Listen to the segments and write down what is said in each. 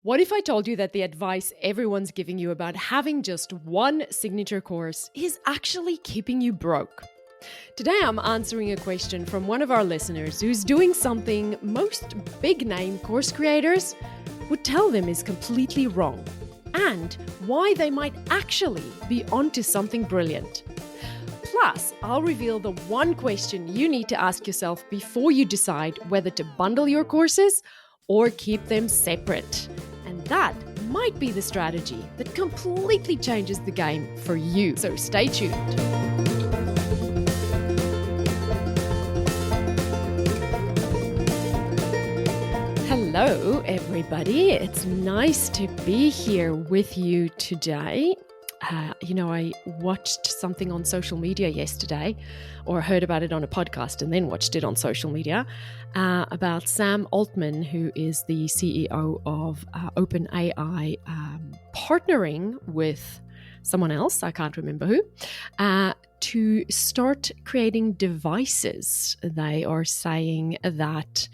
What if I told you that the advice everyone's giving you about having just one signature course is actually keeping you broke? Today I'm answering a question from one of our listeners who's doing something most big name course creators would tell them is completely wrong, and why they might actually be onto something brilliant. Plus, I'll reveal the one question you need to ask yourself before you decide whether to bundle your courses or keep them separate. And that might be the strategy that completely changes the game for you. So stay tuned. Hello, everybody. It's nice to be here with you today. I watched something on social media yesterday, or heard about it on a podcast and then watched it on social media, about Sam Altman, who is the CEO of OpenAI, partnering with someone else, I can't remember who, to start creating devices. They are saying that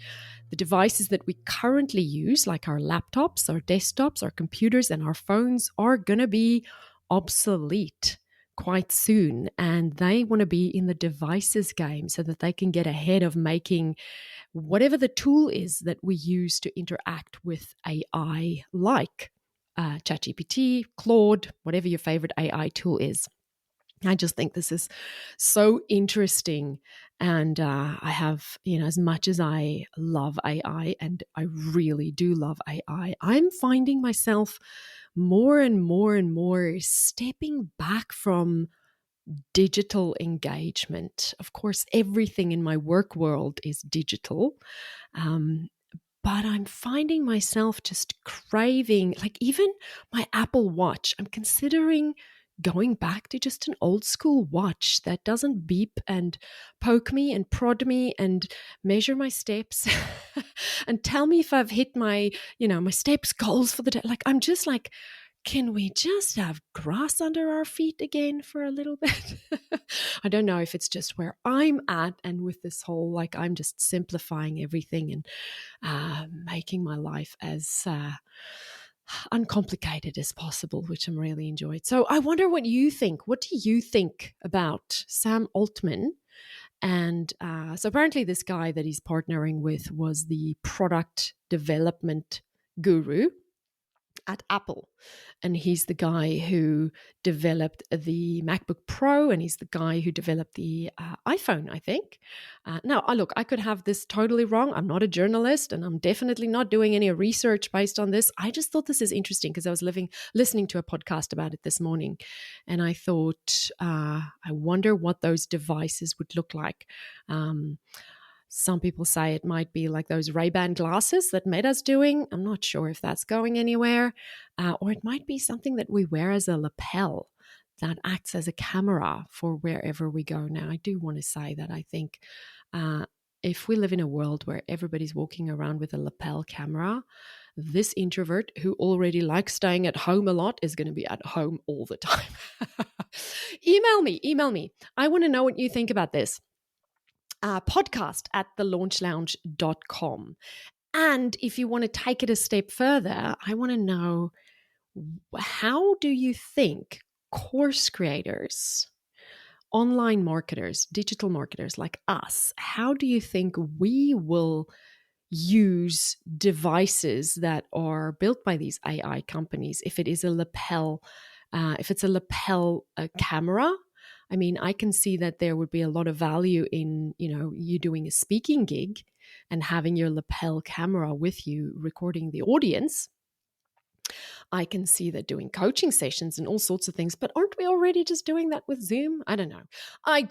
the devices that we currently use, like our laptops, our desktops, our computers, and our phones, are going to be obsolete quite soon, and they want to be in the devices game so that they can get ahead of making whatever the tool is that we use to interact with AI, like ChatGPT, Claude, whatever your favorite AI tool is. I just think this is so interesting. And I have, as much as I love AI, and I really do love AI, I'm finding myself more and more stepping back from digital engagement. Of course, everything in my work world is digital. But I'm finding myself just craving, like even my Apple Watch, I'm considering going back to just an old school watch that doesn't beep and poke me and prod me and measure my steps and tell me if I've hit my, my steps goals for the day. Like, I'm just like, can we just have grass under our feet again for a little bit? I don't know if it's just where I'm at, and with this whole, like, I'm just simplifying everything and making my life as uncomplicated as possible, which I'm really enjoying. So I wonder what you think. What do you think about Sam Altman? And so apparently this guy that he's partnering with was the product development guru at Apple. And he's the guy who developed the MacBook Pro, and he's the guy who developed the iPhone, I think. Now, look, I could have this totally wrong. I'm not a journalist, and I'm definitely not doing any research based on this. I just thought this is interesting because I was listening to a podcast about it this morning, and I thought, I wonder what those devices would look like. Some people say it might be like those Ray-Ban glasses that Meta's doing. I'm not sure if that's going anywhere. Or it might be something that we wear as a lapel that acts as a camera for wherever we go. Now, I do want to say that I think if we live in a world where everybody's walking around with a lapel camera, this introvert who already likes staying at home a lot is going to be at home all the time. Email me. I want to know what you think about this. Podcast at thelaunchlounge.com. And if you want to take it a step further, I want to know, how do you think course creators, online marketers, digital marketers like us, how do you think we will use devices that are built by these AI companies if it is a lapel, camera? I mean, I can see that there would be a lot of value in, you doing a speaking gig and having your lapel camera with you recording the audience. I can see that doing coaching sessions and all sorts of things, but aren't we already just doing that with Zoom? I don't know. I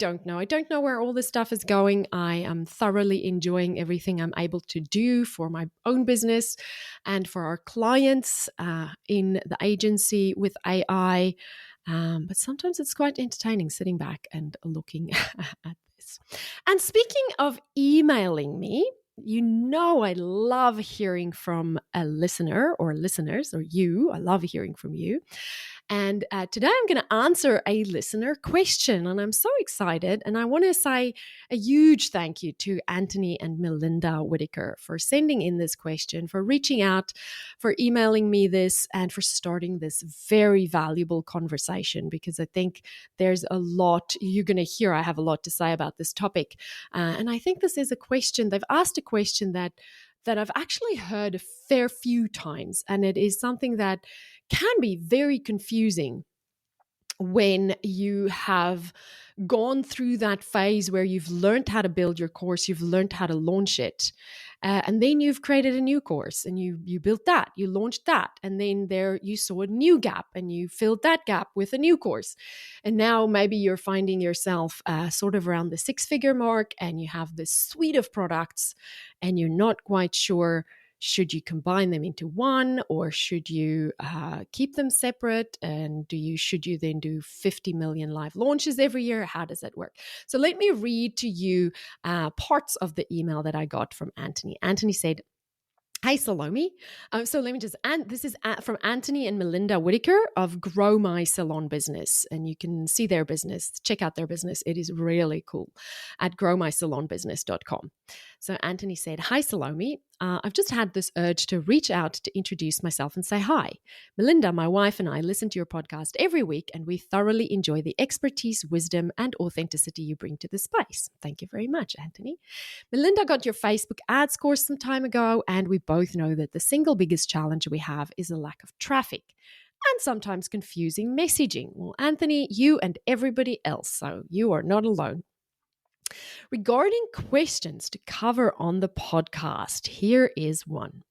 don't know where all this stuff is going. I am thoroughly enjoying everything I'm able to do for my own business and for our clients in the agency with AI. But sometimes it's quite entertaining sitting back and looking at this. And speaking of emailing me, I love hearing from a listener or listeners, or you. I love hearing from you. And today I'm going to answer a listener question, and I'm so excited. And I want to say a huge thank you to Anthony and Melinda Whitaker for sending in this question, for reaching out, for emailing me this, and for starting this very valuable conversation, because I think there's a lot you're going to hear. I have a lot to say about this topic. And I think this is a question, they've asked a question that I've actually heard a fair few times, and it is something that can be very confusing when you have gone through that phase where you've learned how to build your course, you've learned how to launch it, and then you've created a new course and you built that, you launched that, and then there you saw a new gap and you filled that gap with a new course. And now maybe you're finding yourself sort of around the six-figure mark, and you have this suite of products and you're not quite sure, should you combine them into one, or should you keep them separate? And should you then do 50 million live launches every year? How does that work? So let me read to you parts of the email that I got from Anthony. Anthony said, "Hey, Salome." So let me this is from Anthony and Melinda Whitaker of Grow My Salon Business. And you can see their business, check out their business. It is really cool at growmysalonbusiness.com. So Anthony said, "Hi, Salome. I've just had this urge to reach out to introduce myself and say hi. Melinda, my wife, and I listen to your podcast every week, and we thoroughly enjoy the expertise, wisdom, and authenticity you bring to the space." Thank you very much, Anthony. "Melinda got your Facebook ads course some time ago, and we both know that the single biggest challenge we have is a lack of traffic and sometimes confusing messaging." Well, Anthony, you and everybody else, so you are not alone. Regarding questions to cover on the podcast, here is one.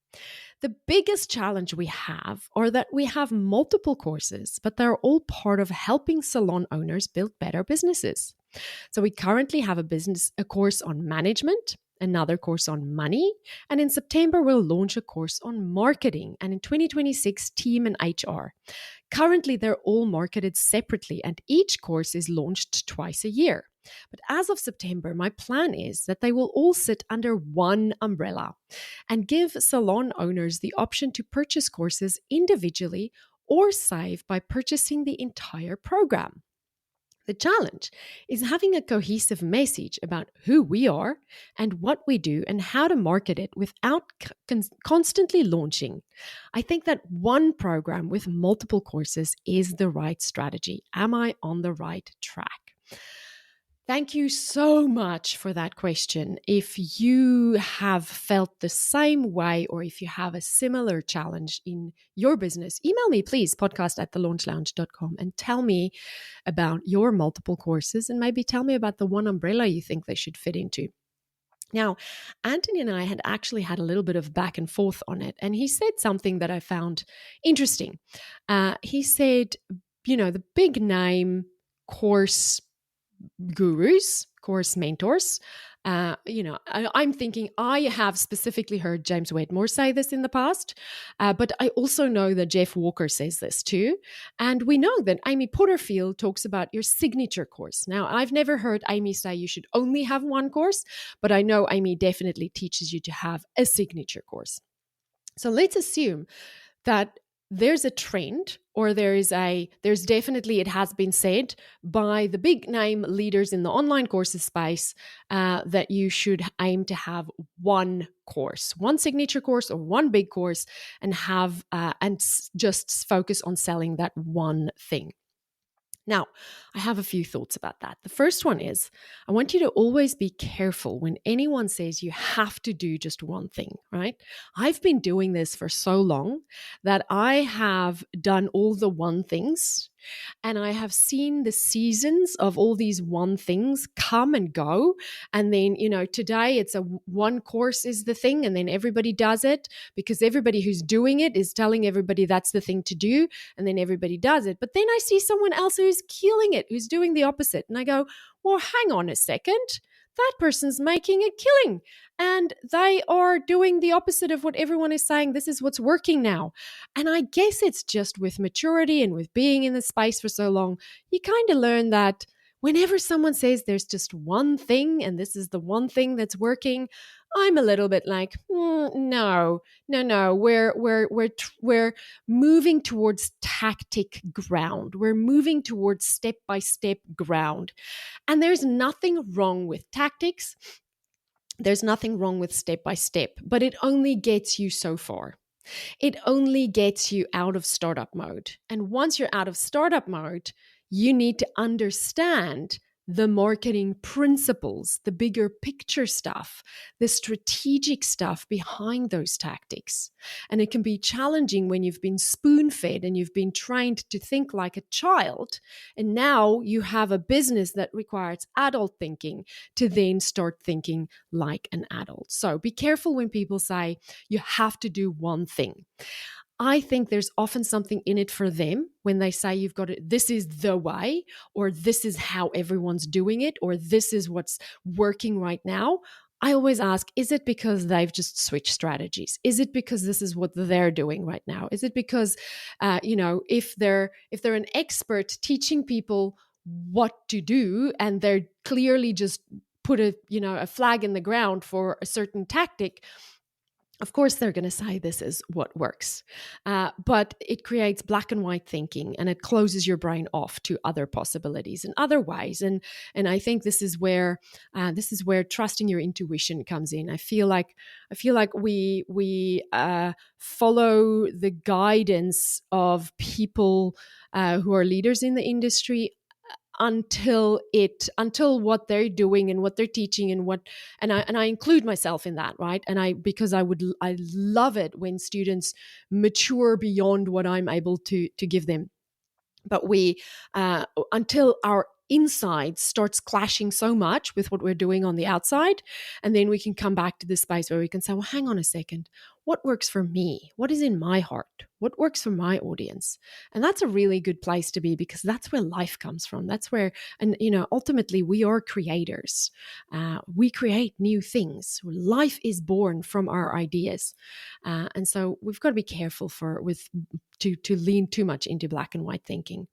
The biggest challenge we have are that we have multiple courses, but they're all part of helping salon owners build better businesses. So we currently have a course on management, another course on money, and in September we'll launch a course on marketing, and in 2026, team and HR. Currently, they're all marketed separately, and each course is launched twice a year. But as of September, my plan is that they will all sit under one umbrella and give salon owners the option to purchase courses individually or save by purchasing the entire program. The challenge is having a cohesive message about who we are and what we do and how to market it without constantly launching. I think that one program with multiple courses is the right strategy. Am I on the right track? Thank you so much for that question. If you have felt the same way, or if you have a similar challenge in your business, email me, please, podcast@thelaunchlounge.com, and tell me about your multiple courses, and maybe tell me about the one umbrella you think they should fit into. Now, Anthony and I had actually had a little bit of back and forth on it, and he said something that I found interesting. He said, the big name course gurus, course mentors. I'm thinking, I have specifically heard James Wedmore say this in the past, but I also know that Jeff Walker says this too. And we know that Amy Porterfield talks about your signature course. Now, I've never heard Amy say you should only have one course, but I know Amy definitely teaches you to have a signature course. So let's assume that there's a trend, or there's definitely, it has been said by the big name leaders in the online courses space, that you should aim to have one course, one signature course or one big course, and have just focus on selling that one thing. Now, I have a few thoughts about that. The first one is, I want you to always be careful when anyone says you have to do just one thing, right? I've been doing this for so long that I have done all the one things, and I have seen the seasons of all these one things come and go. And then, today it's one course is the thing, and then everybody does it because everybody who's doing it is telling everybody that's the thing to do, and then everybody does it. But then I see someone else who's killing it, who's doing the opposite. And I go, well, hang on a second. That person's making a killing, and they are doing the opposite of what everyone is saying. This is what's working now. And I guess it's just with maturity and with being in the space for so long, you kind of learn that, whenever someone says there's just one thing and this is the one thing that's working, I'm a little bit like, no, no, no. We're moving towards tactic ground. We're moving towards step by step ground, and there's nothing wrong with tactics. There's nothing wrong with step by step, but it only gets you so far. It only gets you out of startup mode. And once you're out of startup mode, you need to understand the marketing principles, the bigger picture stuff, the strategic stuff behind those tactics. And it can be challenging when you've been spoon fed and you've been trained to think like a child. And now you have a business that requires adult thinking to then start thinking like an adult. So be careful when people say you have to do one thing. I think there's often something in it for them when they say you've got to, this is the way, or this is how everyone's doing it, or this is what's working right now. I always ask, is it because they've just switched strategies? Is it because this is what they're doing right now? Is it because, if they're an expert teaching people what to do and they're clearly just put a flag in the ground for a certain tactic, of course, they're going to say this is what works, but it creates black and white thinking, and it closes your brain off to other possibilities and other ways. And I think this is where trusting your intuition comes in. I feel like we follow the guidance of people who are leaders in the industry until what they're doing and what they're teaching and I include myself in that, right? And because I love it when students mature beyond what I'm able to give them. But we until our inside starts clashing so much with what we're doing on the outside, and then we can come back to this space where we can say, well, hang on a second, what works for me? What is in my heart? What works for my audience? And that's a really good place to be, because that's where life comes from. That's where, and ultimately we are creators. We create new things. Life is born from our ideas. And so we've got to be careful to lean too much into black and white thinking.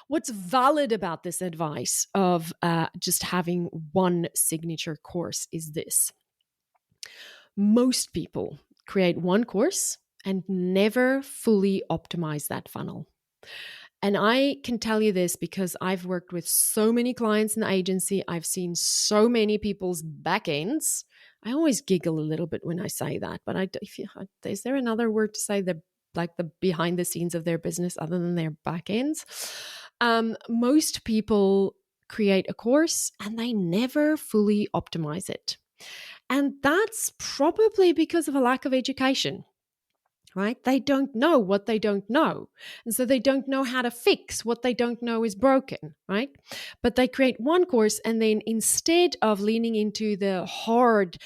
What's valid about this advice of just having one signature course is this. Most people create one course and never fully optimize that funnel. And I can tell you this because I've worked with so many clients in the agency. I've seen so many people's back ends. I always giggle a little bit when I say that, but is there another word to say the behind the scenes of their business other than their back ends? Most people create a course and they never fully optimize it. And that's probably because of a lack of education, right? They don't know what they don't know. And so they don't know how to fix what they don't know is broken, right? But they create one course, and then instead of leaning into the hard,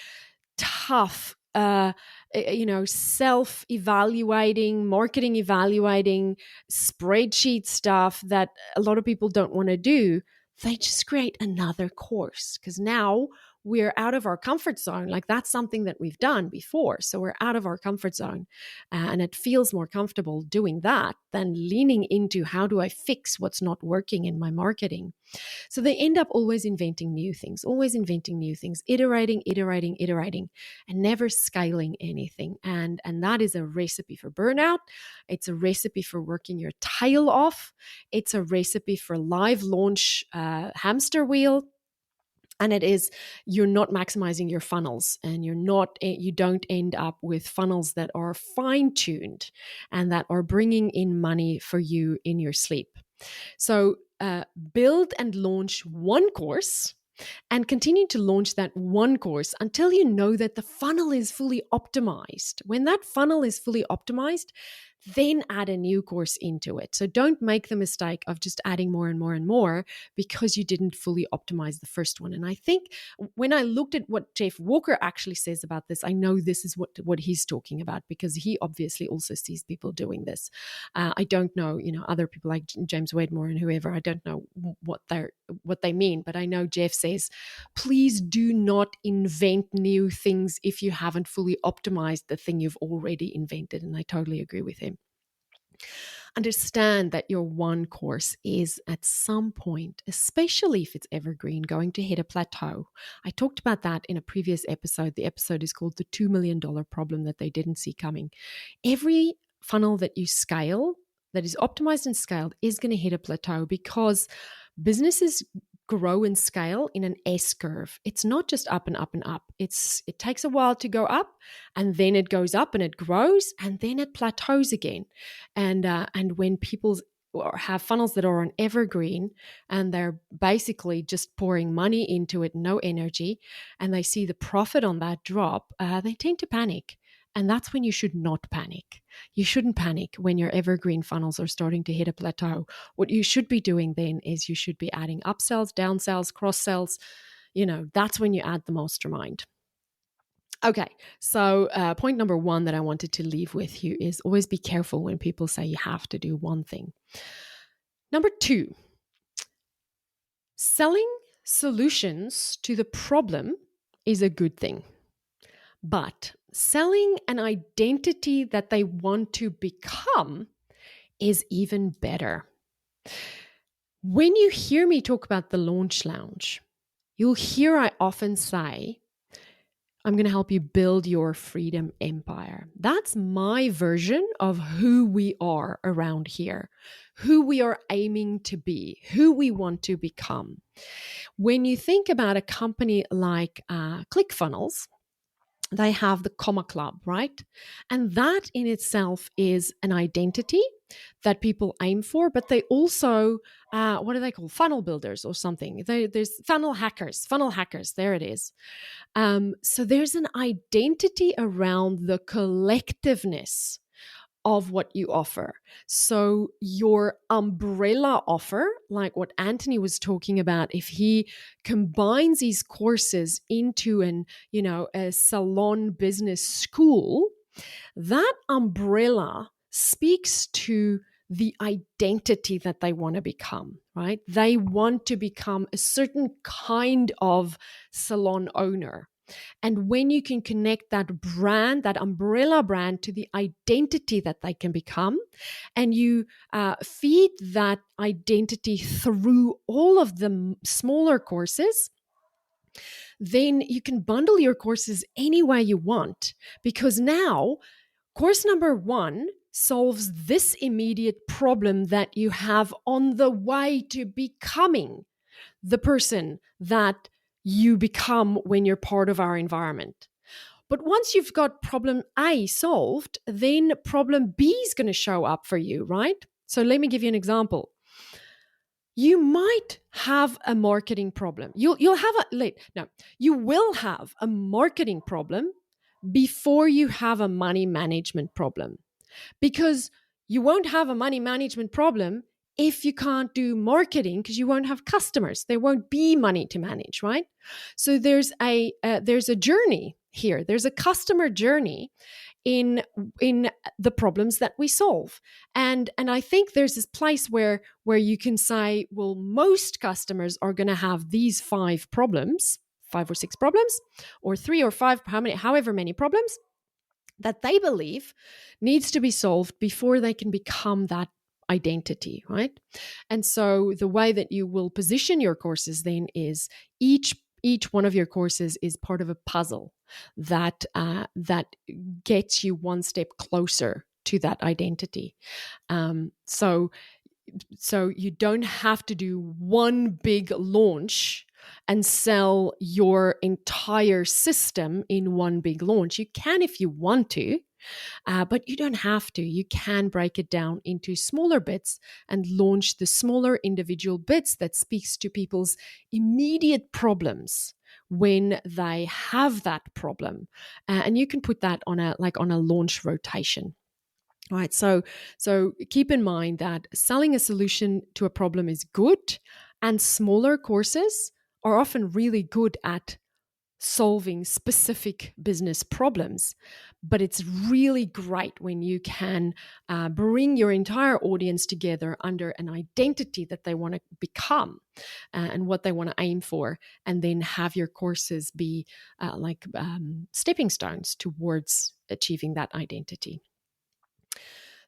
tough, self-evaluating, marketing evaluating, spreadsheet stuff that a lot of people don't want to do, they just create another course, because now we're out of our comfort zone. Like, that's something that we've done before. So we're out of our comfort zone, and it feels more comfortable doing that than leaning into how do I fix what's not working in my marketing. So they end up always inventing new things, iterating, and never scaling anything. And that is a recipe for burnout. It's a recipe for working your tail off. It's a recipe for live launch hamster wheel. And it is, you're not maximizing your funnels, and you don't end up with funnels that are fine-tuned and that are bringing in money for you in your sleep. So build and launch one course, and continue to launch that one course until you know that the funnel is fully optimized. When that funnel is fully optimized, then add a new course into it. So don't make the mistake of just adding more and more and more because you didn't fully optimize the first one. And I think when I looked at what Jeff Walker actually says about this, I know this is what he's talking about, because he obviously also sees people doing this. I don't know, other people like James Wedmore and whoever, I don't know what they mean, but I know Jeff says, please do not invent new things if you haven't fully optimized the thing you've already invented. And I totally agree with him. Understand that your one course is at some point, especially if it's evergreen, going to hit a plateau. I talked about that in a previous episode. The episode is called The $2 million Problem That They Didn't See Coming. Every funnel that you scale, that is optimized and scaled, is going to hit a plateau because businesses grow and scale in an S curve. It's not just up and up and up. It takes a while to go up, and then it goes up and it grows, and then it plateaus again. And when people have funnels that are on evergreen and they're basically just pouring money into it, no energy, and they see the profit on that drop, they tend to panic. And that's when you should not panic. You shouldn't panic when your evergreen funnels are starting to hit a plateau. What you should be doing then is you should be adding upsells, downsells, cross-sells. That's when you add the mastermind. Okay, so point number one that I wanted to leave with you is always be careful when people say you have to do one thing. Number two, selling solutions to the problem is a good thing. But selling an identity that they want to become is even better. When you hear me talk about the Launch Lounge, you'll hear I often say, I'm going to help you build your freedom empire. That's my version of who we are around here, who we are aiming to be, who we want to become. When you think about a company like ClickFunnels, they have the Comma Club, right? And that in itself is an identity that people aim for, but they also, what do they call? Funnel builders or something. There's funnel hackers, there it is. So there's an identity around the collectiveness of what you offer. So your umbrella offer, like what Anthony was talking about, if he combines these courses into a salon business school, that umbrella speaks to the identity that they want to become, right? They want to become a certain kind of salon owner. And when you can connect that brand, that umbrella brand, to the identity that they can become, and you feed that identity through all of the smaller courses, then you can bundle your courses any way you want. Because now, course number one solves this immediate problem that you have on the way to becoming the person that you become when you're part of our environment. But once you've got problem A solved, then problem B is going to show up for you, right? So let me give you an example. You might have a marketing problem. You will have a marketing problem before you have a money management problem. Because you won't have a money management problem if you can't do marketing, because you won't have customers. There won't be money to manage, right? So there's a journey here. There's a customer journey in the problems that we solve. And I think there's this place where you can say, well, most customers are going to have these 5 or 6 problems, or 3 or 5, however many problems that they believe needs to be solved before they can become that identity, right? And so the way that you will position your courses then is each one of your courses is part of a puzzle that gets you one step closer to that identity. So you don't have to do one big launch and sell your entire system in one big launch. You can if you want to, but you don't have to. You can break it down into smaller bits and launch the smaller individual bits that speaks to people's immediate problems when they have that problem. And you can put that on a launch rotation. All right, so keep in mind that selling a solution to a problem is good, and smaller courses are often really good at solving specific business problems. But it's really great when you can bring your entire audience together under an identity that they want to become and what they want to aim for, and then have your courses be stepping stones towards achieving that identity.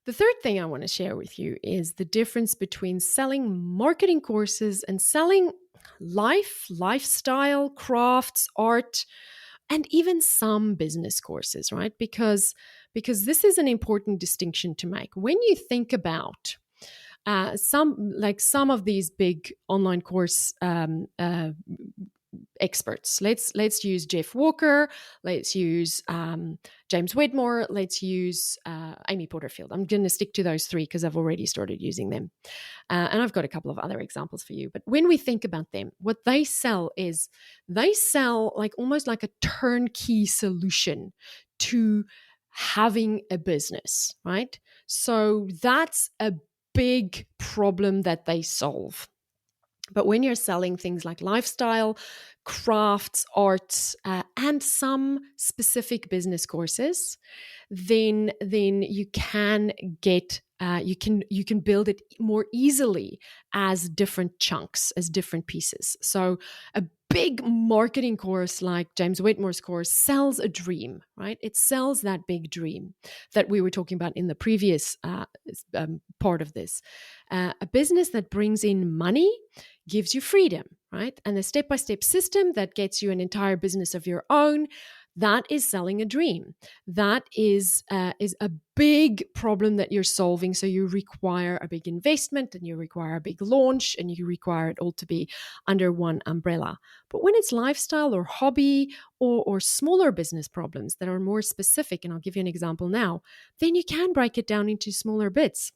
The third thing I want to share with you is the difference between selling marketing courses and selling lifestyle, crafts, art, and even some business courses, right? Because this is an important distinction to make. When you think about some of these big online course experts. Let's use Jeff Walker. Let's use James Wedmore. Let's use Amy Porterfield. I'm going to stick to those three because I've already started using them. And I've got a couple of other examples for you. But when we think about them, what they sell is they sell like almost like a turnkey solution to having a business, right? So that's a big problem that they solve. But when you're selling things like lifestyle, crafts, arts, and some specific business courses, then you can get you can build it more easily as different chunks, as different pieces. So a big marketing course like James Whitmore's course sells a dream, right? It sells that big dream that we were talking about in the previous part of this. A business that brings in money gives you freedom, right? And the step-by-step system that gets you an entire business of your own, that is selling a dream. That is a big problem that you're solving. So you require a big investment and you require a big launch and you require it all to be under one umbrella. But when it's lifestyle or hobby or smaller business problems that are more specific, and I'll give you an example now, then you can break it down into smaller bits.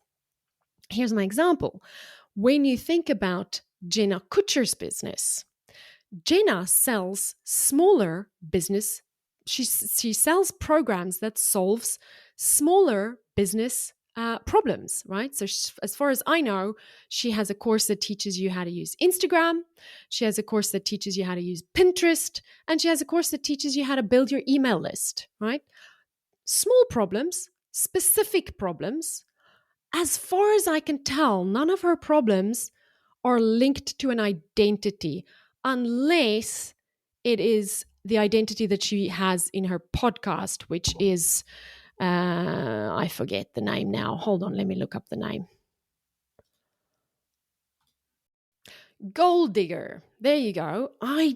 Here's my example. When you think about Jenna Kutcher's business, Jenna sells smaller business. She sells programs that solves smaller business problems, right? So as far as I know, she has a course that teaches you how to use Instagram. She has a course that teaches you how to use Pinterest. And she has a course that teaches you how to build your email list, right? Small problems, specific problems. As far as I can tell, none of her problems are linked to an identity unless it is the identity that she has in her podcast, which is, I forget the name now. Hold on, let me look up the name. Gold Digger. There you go. I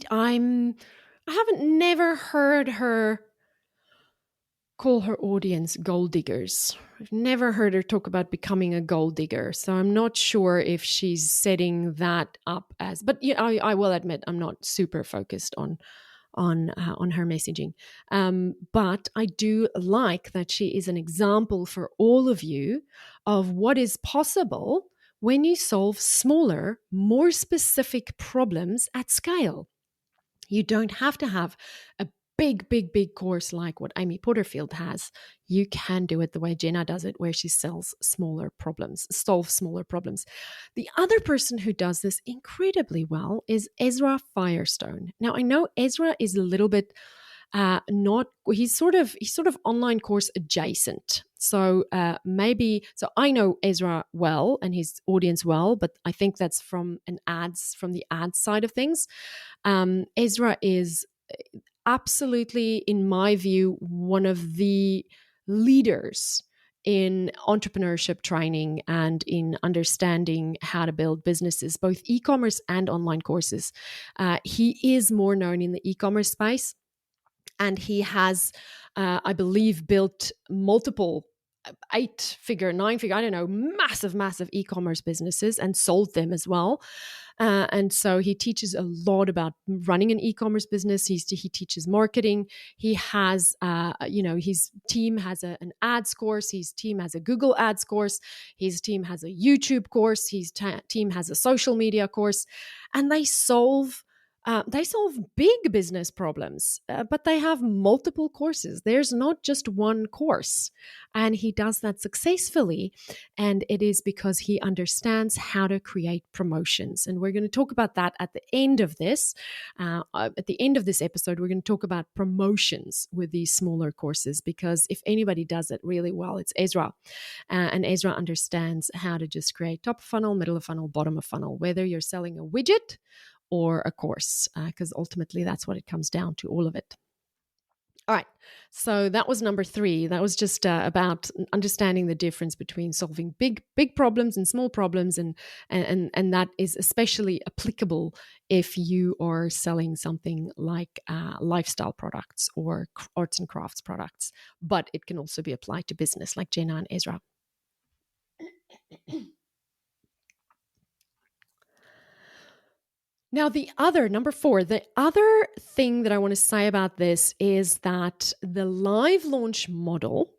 haven't never heard her call her audience gold diggers. I've never heard her talk about becoming a gold digger. So I'm not sure if she's setting that up as, but yeah, I will admit I'm not super focused on her messaging. But I do like that she is an example for all of you of what is possible when you solve smaller, more specific problems at scale. You don't have to have a big course like what Amy Porterfield has. You can do it the way Jenna does it, where she solves smaller problems. The other person who does this incredibly well is Ezra Firestone. Now, I know Ezra is a little bit he's sort of online course adjacent. So so I know Ezra well and his audience well, but I think that's from the ads side of things. Ezra is absolutely, in my view, one of the leaders in entrepreneurship training and in understanding how to build businesses, both e-commerce and online courses. He is more known in the e-commerce space, and he has, I believe, built multiple 8-figure, 9-figure, I don't know, massive e-commerce businesses and sold them as well. And so he teaches a lot about running an e-commerce business. He teaches marketing. He has, his team has an ads course. His team has a Google ads course. His team has a YouTube course. His team has a social media course. And they solve big business problems, but they have multiple courses. There's not just one course. And he does that successfully. And it is because he understands how to create promotions. And we're going to talk about that at the end of this. At the end of this episode, we're going to talk about promotions with these smaller courses, because if anybody does it really well, it's Ezra. And Ezra understands how to just create top of funnel, middle of funnel, bottom of funnel, whether you're selling a widget or a course, because ultimately that's what it comes down to, all of it. All right. So that was number 3. That was just about understanding the difference between solving big problems and small problems, and that is especially applicable if you are selling something like lifestyle products or arts and crafts products. But it can also be applied to business, like Jenna and Ezra. Now, number 4, the other thing that I want to say about this is that the live launch model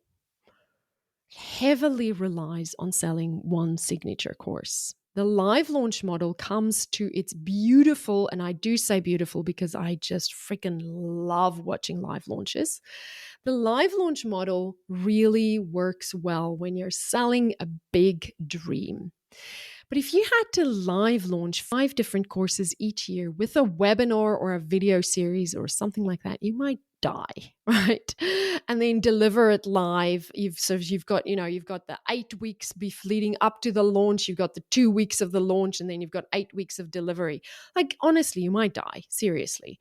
heavily relies on selling one signature course. The live launch model comes to its beautiful, and I do say beautiful because I just freaking love watching live launches. The live launch model really works well when you're selling a big dream. But if you had to live launch 5 different courses each year with a webinar or a video series or something like that, you might die, right? And then deliver it live. You've got the 8 weeks leading up to the launch. You've got the 2 weeks of the launch, and then you've got 8 weeks of delivery. Like, honestly, you might die, seriously.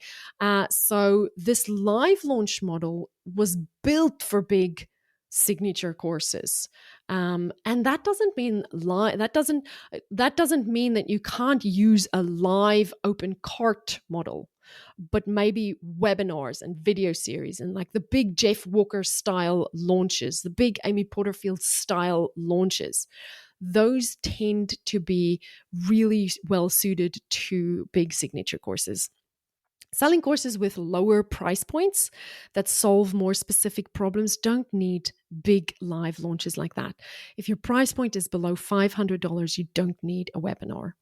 So this live launch model was built for big signature courses. And that doesn't mean that doesn't mean that you can't use a live open cart model, but maybe webinars and video series and like the big Jeff Walker style launches, the big Amy Porterfield style launches. Those tend to be really well suited to big signature courses. Selling courses with lower price points that solve more specific problems don't need big live launches like that. If your price point is below $500, you don't need a webinar.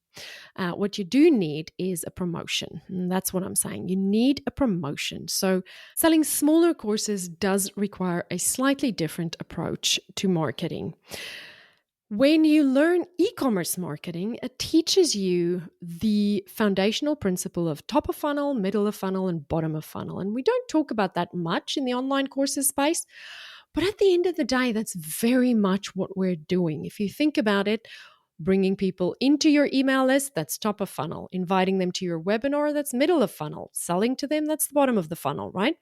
What you do need is a promotion. And that's what I'm saying. You need a promotion. So selling smaller courses does require a slightly different approach to marketing. When you learn e-commerce marketing, it teaches you the foundational principle of top of funnel, middle of funnel, and bottom of funnel. And we don't talk about that much in the online courses space. But at the end of the day, that's very much what we're doing. If you think about it, bringing people into your email list, that's top of funnel. Inviting them to your webinar, that's middle of funnel. Selling to them, that's the bottom of the funnel, right?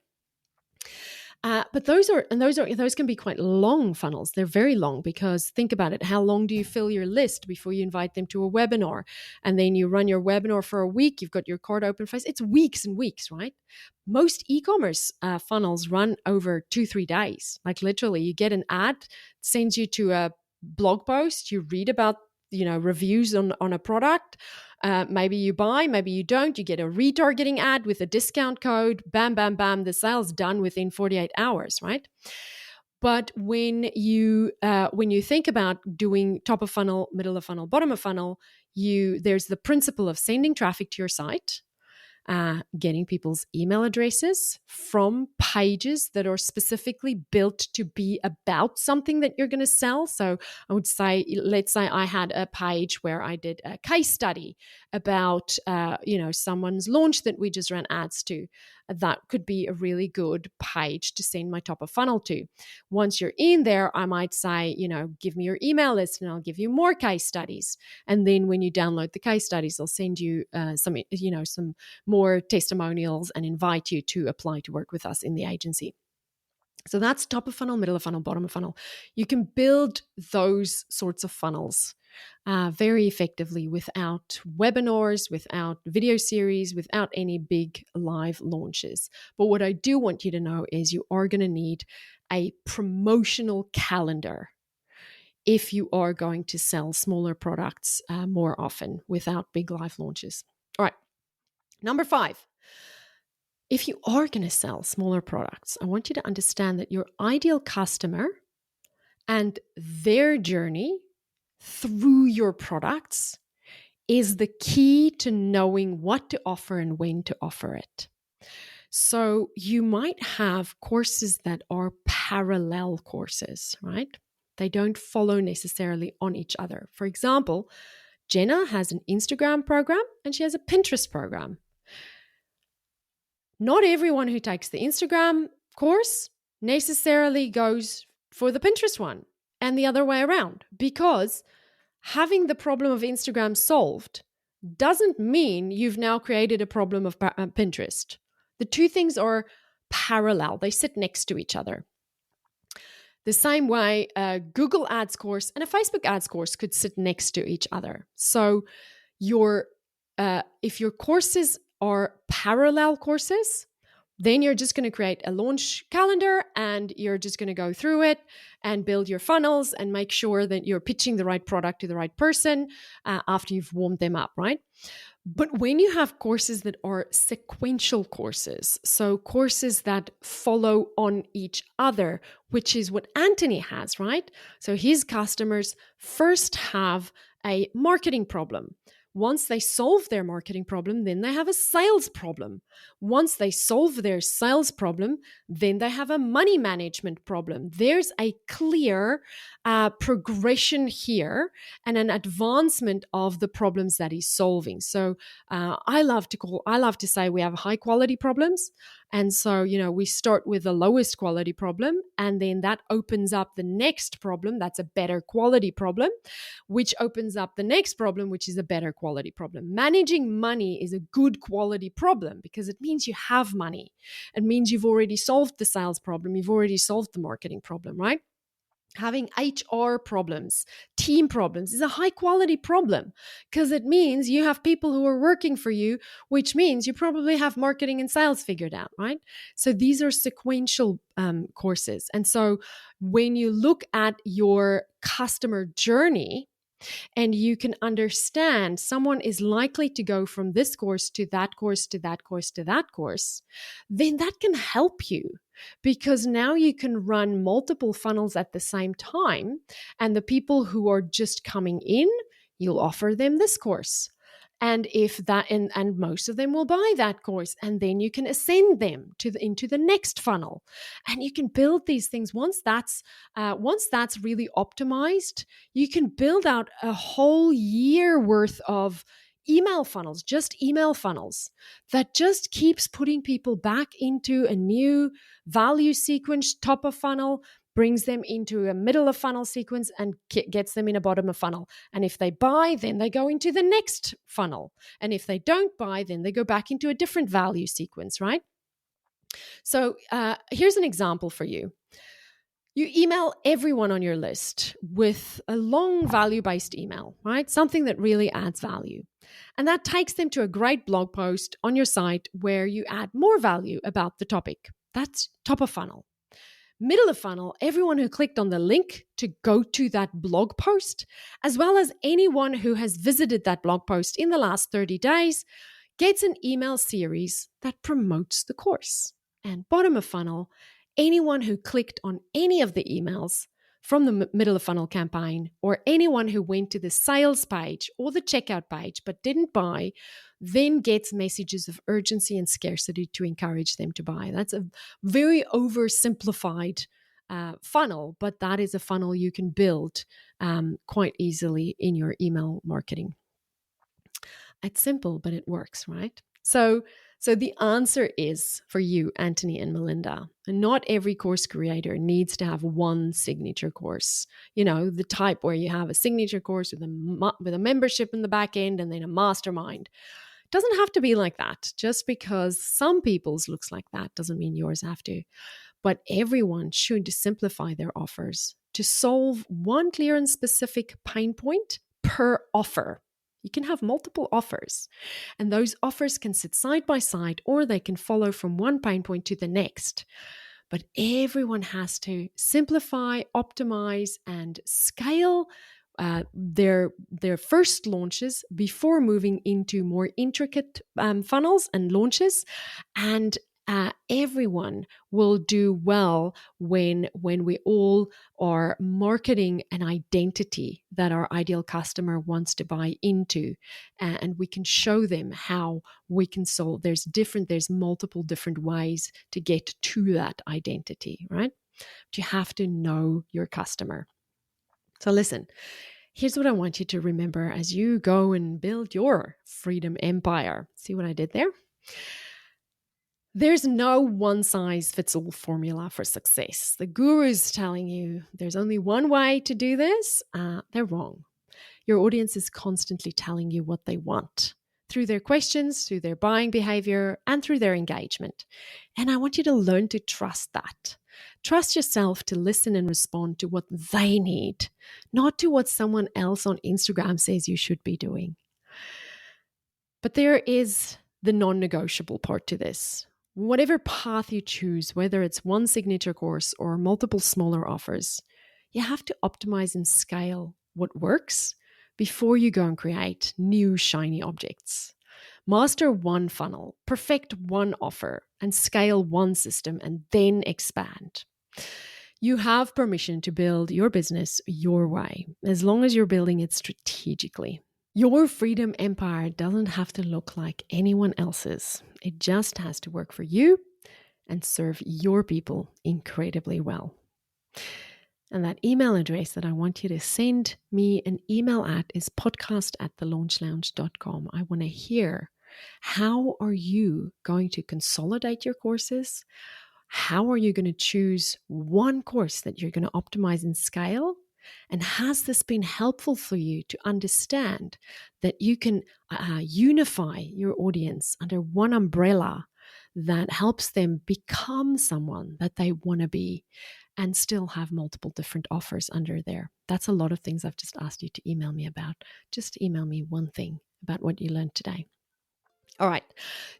But those can be quite long funnels. They're very long because think about it. How long do you fill your list before you invite them to a webinar? And then you run your webinar for a week. You've got your cart open phase. It's weeks and weeks, right? Most e-commerce funnels run over 2-3 days. Like literally, you get an ad, sends you to a blog post. You read about reviews on a product. Maybe you buy, maybe you don't. You get a retargeting ad with a discount code. Bam, bam, bam. The sale's done within 48 hours, right? But when you think about doing top of funnel, middle of funnel, bottom of funnel, there's the principle of sending traffic to your site. Getting people's email addresses from pages that are specifically built to be about something that you're going to sell. So I would say, let's say I had a page where I did a case study about, someone's launch that we just ran ads to. That could be a really good page to send my top of funnel to. Once you're in there, I might say, give me your email list and I'll give you more case studies. And then when you download the case studies, I'll send you some more testimonials and invite you to apply to work with us in the agency. So that's top of funnel, middle of funnel, bottom of funnel. You can build those sorts of funnels very effectively without webinars, without video series, without any big live launches. But what I do want you to know is you are going to need a promotional calendar if you are going to sell smaller products more often without big live launches. All right. Number 5. If you are going to sell smaller products, I want you to understand that your ideal customer and their journey through your products is the key to knowing what to offer and when to offer it. So you might have courses that are parallel courses, right? They don't follow necessarily on each other. For example, Jenna has an Instagram program and she has a Pinterest program. Not everyone who takes the Instagram course necessarily goes for the Pinterest one, and the other way around, because having the problem of Instagram solved doesn't mean you've now created a problem of Pinterest. The two things are parallel. They sit next to each other. The same way a Google Ads course and a Facebook Ads course could sit next to each other. So if your courses are parallel courses, then you're just going to create a launch calendar and you're just going to go through it and build your funnels and make sure that you're pitching the right product to the right person after you've warmed them up, right? But when you have courses that are sequential courses, so courses that follow on each other, which is what Anthony has, right? So his customers first have a marketing problem. Once they solve their marketing problem, then they have a sales problem. Once they solve their sales problem, then they have a money management problem. There's a clear progression here and an advancement of the problems that he's solving. So I love to say we have high quality problems. And so, we start with the lowest quality problem, and then that opens up the next problem. That's a better quality problem, which opens up the next problem, which is a better quality problem. Managing money is a good quality problem because it means you have money. It means you've already solved the sales problem. You've already solved the marketing problem, right? Having HR problems, team problems is a high quality problem because it means you have people who are working for you, which means you probably have marketing and sales figured out, right? So these are sequential courses. And so when you look at your customer journey, and you can understand someone is likely to go from this course to that course to that course to that course, then that can help you because now you can run multiple funnels at the same time. And the people who are just coming in, you'll offer them this course. And if that and most of them will buy that course, and then you can ascend them into the next funnel, and you can build these things. Once that's really optimized, you can build out a whole year worth of email funnels, just email funnels that just keeps putting people back into a new value sequence, top of funnel, brings them into a middle of funnel sequence and gets them in a bottom of funnel. And if they buy, then they go into the next funnel. And if they don't buy, then they go back into a different value sequence, right? So here's an example for you. You email everyone on your list with a long value-based email, right? Something that really adds value. And that takes them to a great blog post on your site where you add more value about the topic. That's top of funnel. Middle of funnel, everyone who clicked on the link to go to that blog post, as well as anyone who has visited that blog post in the last 30 days, gets an email series that promotes the course. And bottom of funnel, anyone who clicked on any of the emails from the middle of funnel campaign, or anyone who went to the sales page or the checkout page but didn't buy, then gets messages of urgency and scarcity to encourage them to buy. That's a very oversimplified funnel, but that is a funnel you can build quite easily in your email marketing. It's simple, but it works, right? So the answer is for you, Anthony and Melinda. And not every course creator needs to have one signature course. The type where you have a signature course with a membership in the back end and then a mastermind. It doesn't have to be like that. Just because some people's looks like that doesn't mean yours have to. But everyone should simplify their offers to solve one clear and specific pain point per offer. You can have multiple offers, and those offers can sit side by side, or they can follow from one pain point to the next. But everyone has to simplify, optimize, and scale their first launches before moving into more intricate funnels and launches. And everyone will do well when we all are marketing an identity that our ideal customer wants to buy into, and we can show them how we can solve. There's multiple different ways to get to that identity, right? But you have to know your customer. So listen, here's what I want you to remember as you go and build your freedom empire. See what I did there? There's no one-size-fits-all formula for success. The guru's telling you there's only one way to do this. They're wrong. Your audience is constantly telling you what they want. through their questions, through their buying behavior, and through their engagement. And I want you to learn to trust that. Trust yourself to listen and respond to what they need, not to what someone else on Instagram says you should be doing. But there is the non-negotiable part to this. Whatever path you choose, whether it's one signature course or multiple smaller offers, you have to optimize and scale what works before you go and create new shiny objects. Master one funnel, perfect one offer, and scale one system, and then expand. You have permission to build your business your way, as long as you're building it strategically. Your freedom empire doesn't have to look like anyone else's. It just has to work for you and serve your people incredibly well. And that email address that I want you to send me an email at is podcast@thelaunchlounge.com. I want to hear, how are you going to consolidate your courses? How are you going to choose one course that you're going to optimize and scale? And has this been helpful for you to understand that you can unify your audience under one umbrella that helps them become someone that they want to be and still have multiple different offers under there? That's a lot of things I've just asked you to email me about. Just email me one thing about what you learned today. All right,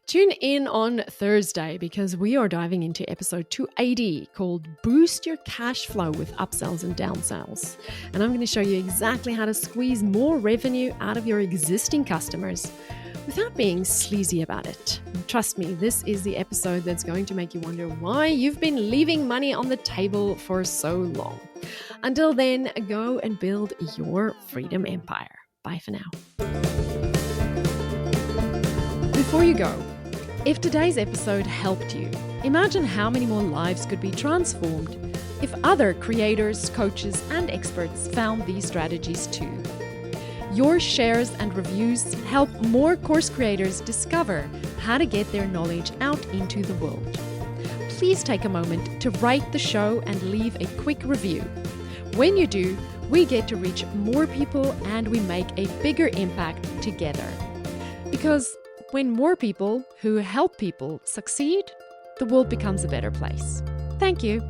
tune in on Thursday because we are diving into episode 280 called Boost Your Cash Flow with Upsells and Downsells. And I'm going to show you exactly how to squeeze more revenue out of your existing customers without being sleazy about it. And trust me, this is the episode that's going to make you wonder why you've been leaving money on the table for so long. Until then, go and build your freedom empire. Bye for now. Before you go, if today's episode helped you, imagine how many more lives could be transformed if other creators, coaches, and experts found these strategies too. Your shares and reviews help more course creators discover how to get their knowledge out into the world. Please take a moment to rate the show and leave a quick review. When you do, we get to reach more people and we make a bigger impact together. Because when more people who help people succeed, the world becomes a better place. Thank you.